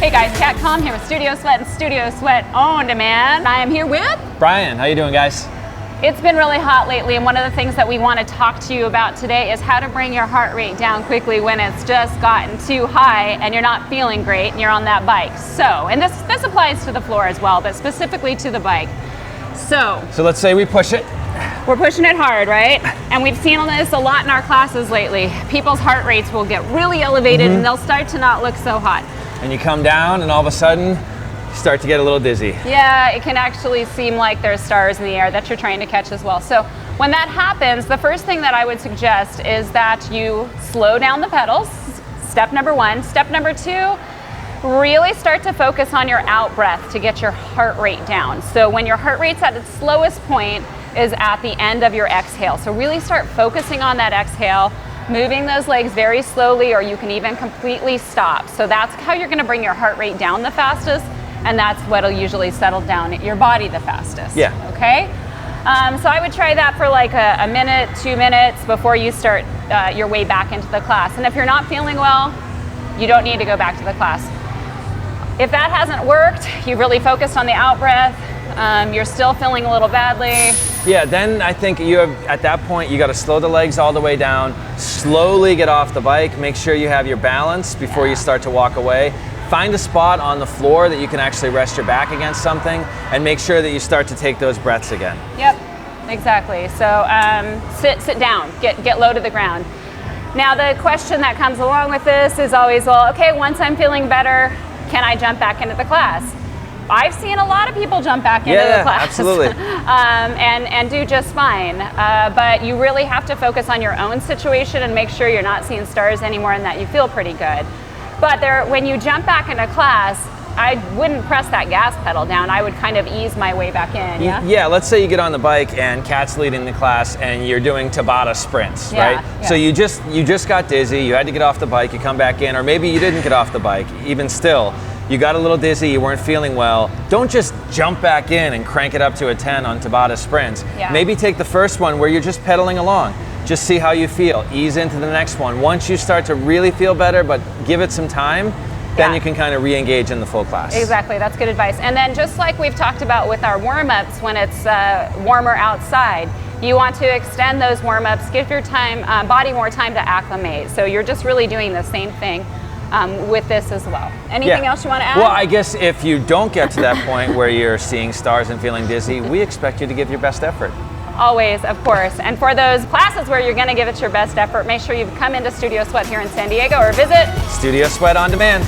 Hey guys, Kat Com here with Studio Sweat and Studio Sweat On Demand. I am here with Brian. How you doing, guys? It's been really hot lately, and one of the things that we want to talk to you about today is how to bring your heart rate down quickly when it's just gotten too high and you're not feeling great and you're on that bike. So, and this applies to the floor as well, but specifically to the bike. So let's say we push it. We're pushing it hard, right? And we've seen this a lot in our classes lately. People's heart rates will get really elevated and they'll start to not look so hot. And you come down and all of a sudden, you start to get a little dizzy. Yeah, it can actually seem like there's stars in the air that you're trying to catch as well. So when that happens, the first thing that I would suggest is that you slow down the pedals. Step number one. Step number two, really start to focus on your out breath to get your heart rate down. So when your heart rate's at its slowest point is at the end of your exhale. So really start focusing on that exhale, moving those legs very slowly, or you can even completely stop. So that's how you're gonna bring your heart rate down the fastest, and that's what'll usually settle down your body the fastest. Yeah. Okay? So I would try that for like a minute, 2 minutes before you start your way back into the class. And if you're not feeling well, you don't need to go back to the class. If that hasn't worked, you've really focused on the out breath, you're still feeling a little badly. Yeah, then I think you have, at that point, you gotta slow the legs all the way down, slowly get off the bike, make sure you have your balance before you start to walk away. Find a spot on the floor that you can actually rest your back against something, and make sure that you start to take those breaths again. Yep, exactly. So sit down, get low to the ground. Now the question that comes along with this is always, well, okay, once I'm feeling better, can I jump back into the class? I've seen a lot of people jump back into the class. Absolutely. and do just fine. But you really have to focus on your own situation and make sure you're not seeing stars anymore and that you feel pretty good. But when you jump back into class, I wouldn't press that gas pedal down. I would kind of ease my way back in, yeah? Yeah, let's say you get on the bike and Kat's leading the class and you're doing Tabata sprints, right? Yeah. So you just got dizzy, you had to get off the bike, you come back in, or maybe you didn't get off the bike, even still. You got a little dizzy, you weren't feeling well. Don't just jump back in and crank it up to a 10 on Tabata sprints. Yeah. Maybe take the first one where you're just pedaling along. Just see how you feel. Ease into the next one. Once you start to really feel better, but give it some time, then you can kind of re-engage in the full class. Exactly, that's good advice. And then just like we've talked about with our warm-ups when it's warmer outside, you want to extend those warm-ups, give your body more time to acclimate. So you're just really doing the same thing with this as well. Anything else you want to add? Well, I guess if you don't get to that point where you're seeing stars and feeling dizzy, we expect you to give your best effort. Always, of course. And for those classes where you're going to give it your best effort, make sure you come into Studio Sweat here in San Diego or visit Studio Sweat On Demand.